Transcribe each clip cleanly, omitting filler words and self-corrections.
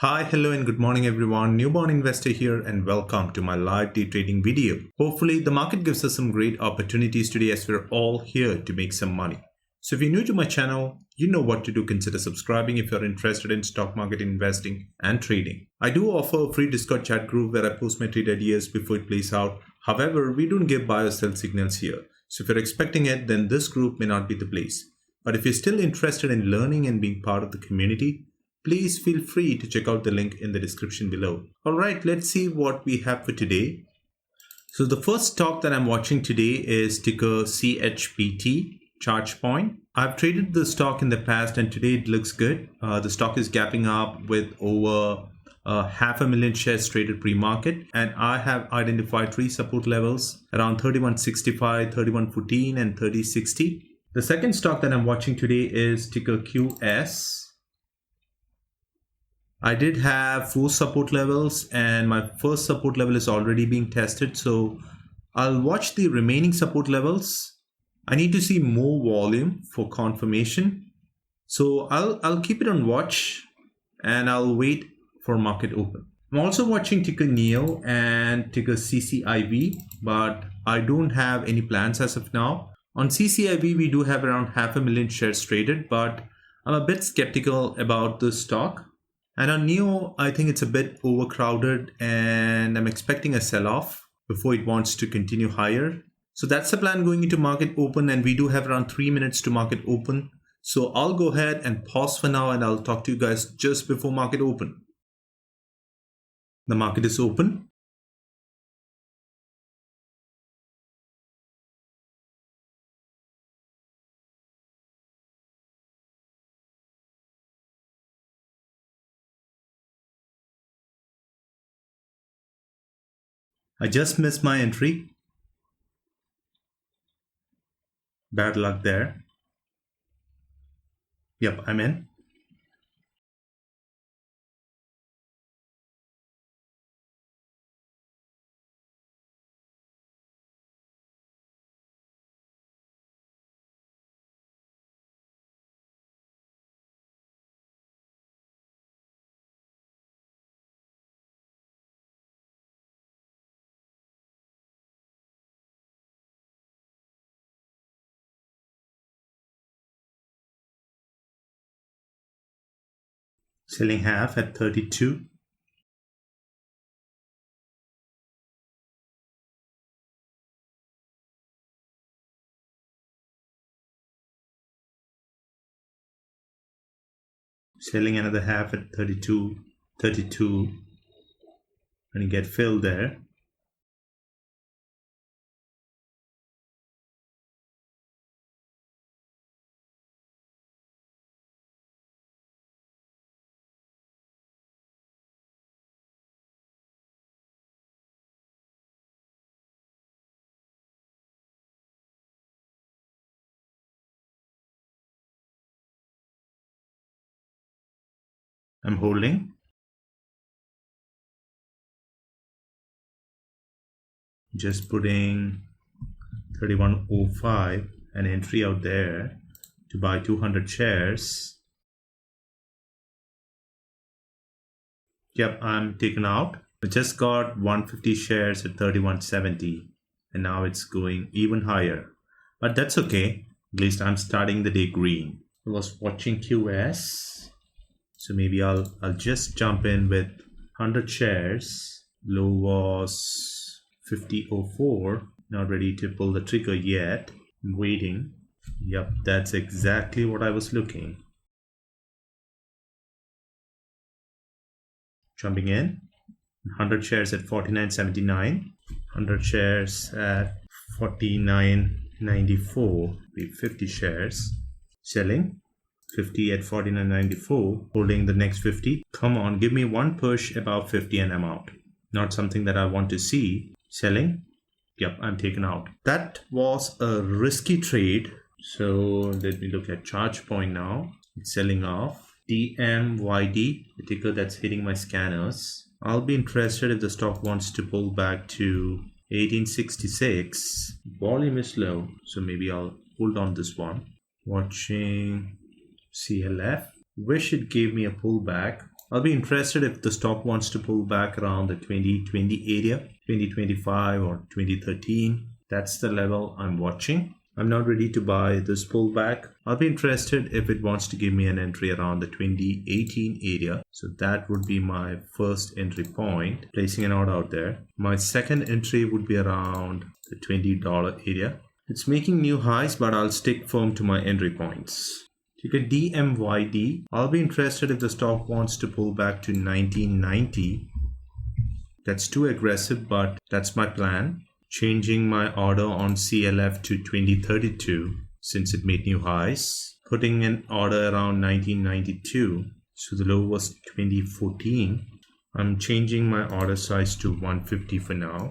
Hi, hello and good morning everyone. Newborn investor here and welcome to my live day trading video. Hopefully the market gives us some great opportunities today as we're all here to make some money. So if you're new to my channel, you know what to do. Consider subscribing if you're interested in stock market investing and trading. I do offer a free Discord chat group where I post my trade ideas before it plays out. However, we don't give buy or sell signals here. So if you're expecting it, then this group may not be the place. But if you're still interested in learning and being part of the community, please feel free to check out the link in the description below. Alright, let's see what we have for today. So the first stock that I'm watching today is ticker CHPT, chargepoint. I've traded the stock in the past and today it looks good. The stock is gapping up with over 500,000 shares traded pre-market, and I have identified three support levels around 31.65, 31.14 and 30.60. The second stock that I'm watching today is ticker QS. I did have 4 support levels and my first support level is already being tested, so I'll watch the remaining support levels. I need to see more volume for confirmation, so I'll keep it on watch and I'll wait for market open. I'm also watching ticker NEO and ticker CCIV, but I don't have any plans as of now. On CCIV we do have around 500,000 shares traded, but I'm a bit skeptical about this stock. And on NEO, I think it's a bit overcrowded and I'm expecting a sell-off before it wants to continue higher. So that's the plan going into market open, and we do have around 3 minutes to market open. So I'll go ahead and pause for now and I'll talk to you guys just before market open. The market is open. I just missed my entry. Bad luck there. Yep, I'm in. Selling half at 32. Selling another half at 32, 32. And you get filled there. I'm holding. Just putting 31.05 an entry out there to buy 200 shares. Yep, I'm taken out. I just got 150 shares at 31.70 and now it's going even higher. But that's okay. At least I'm starting the day green. I was watching QS. So maybe I'll just jump in with 100 shares. Low was 50.04. Not ready to pull the trigger yet. I'm waiting. Yep, that's exactly what I was looking. Jumping in. 100 shares at 49.79. 100 shares at 49.94. Be 50 shares. Selling. 50 at 49.94, holding the next 50. Come on, give me one push above 50 and I'm out. Not something that I want to see. Selling. Yep, I'm taken out. That was a risky trade. So let me look at ChargePoint now. It's selling off. DMYD, the ticker that's hitting my scanners. I'll be interested if the stock wants to pull back to 1866. Volume is low, so maybe I'll hold on this one. Watching CLF. Wish it gave me a pullback. I'll be interested if the stock wants to pull back around the 2020 area, 2025 or 2013. That's the level I'm watching. I'm not ready to buy this pullback. I'll be interested if it wants to give me an entry around the 2018 area. So that would be my first entry point, placing an order out there. My second entry would be around the $20 area. It's making new highs, but I'll stick firm to my entry points. Ticker DMYD. I'll be interested if the stock wants to pull back to 1990. That's too aggressive, but that's my plan. Changing my order on CLF to 2032 since it made new highs. Putting an order around 1992. So the low was 2014. I'm changing my order size to 150 for now.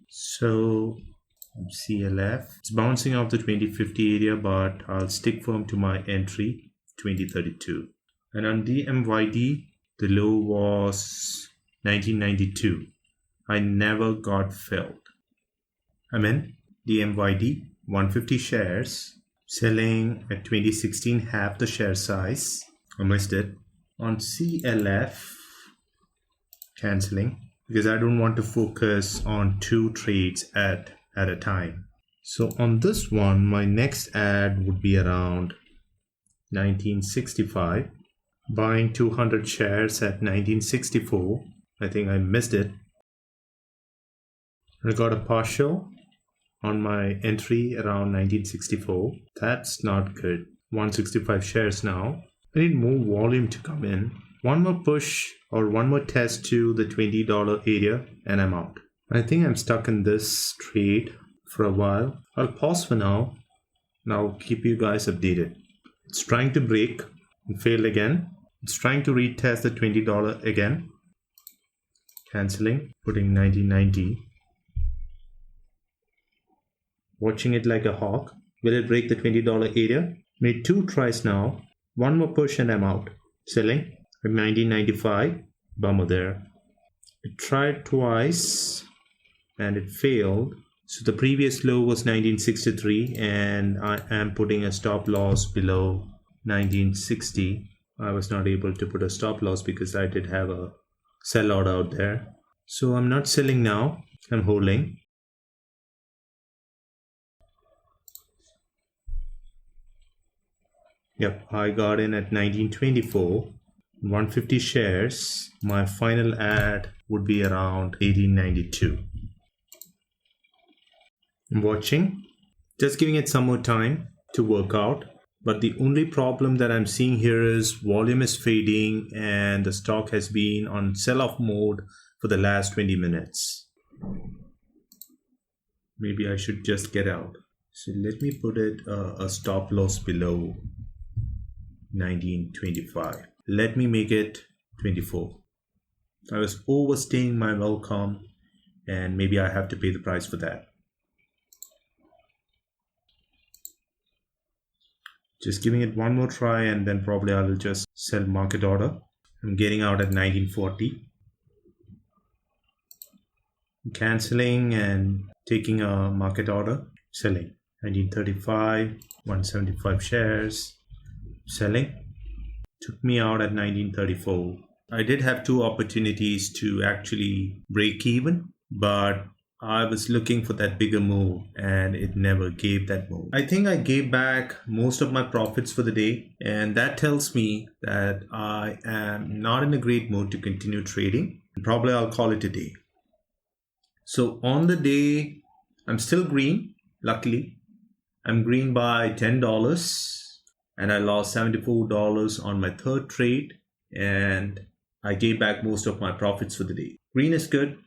So CLF, it's bouncing off the 2050 area, but I'll stick firm to my entry 2032. And on DMYD, the low was 1992. I never got filled. I'm in DMYD, 150 shares, selling at 2016, half the share size. I missed it. On CLF, canceling because I don't want to focus on 2 trades at a time. So on this one, my next ad would be around 1965, buying 200 shares at 1964. I think I missed it. I got a partial on my entry around 1964. That's not good. 165 shares now. I need more volume to come in. One more push or one more test to the $20 area and I'm out. I think I'm stuck in this trade for a while. I'll pause for now and I'll keep you guys updated. It's trying to break and failed again. It's trying to retest the $20 again. Canceling, putting 1990. Watching it like a hawk. Will it break the $20 area? Made 2 tries now. One more push and I'm out. Selling at 1995. Bummer there. It tried twice and it failed. So the previous low was 1963 and I am putting a stop loss below 1960. I was not able to put a stop loss because I did have a sell order out there. So I'm not selling now. I'm holding. Yep, I got in at 1924. 150 shares. My final ad would be around 1892. I'm watching, just giving it some more time to work out. But the only problem that I'm seeing here is volume is fading and the stock has been on sell-off mode for the last 20 minutes. Maybe I should just get out. So let me put it a stop loss below 1925. Let me make it 24. I was overstaying my welcome and maybe I have to pay the price for that. Just giving it one more try and then probably I will just sell market order. I'm getting out at 1940. Canceling and taking a market order. Selling 1935, 175 shares. Selling. Took me out at 1934. I did have 2 opportunities to actually break even, but I was looking for that bigger move and it never gave that move. I think I gave back most of my profits for the day, and that tells me that I am not in a great mood to continue trading. Probably I'll call it a day. So on the day, I'm still green. Luckily, I'm green by $10 and I lost $74 on my third trade and I gave back most of my profits for the day. Green is good.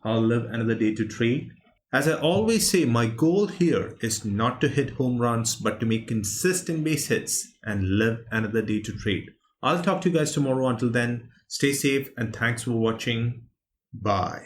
I'll live another day to trade. As I always say, my goal here is not to hit home runs, but to make consistent base hits and live another day to trade. I'll talk to you guys tomorrow. Until then, stay safe and thanks for watching. Bye.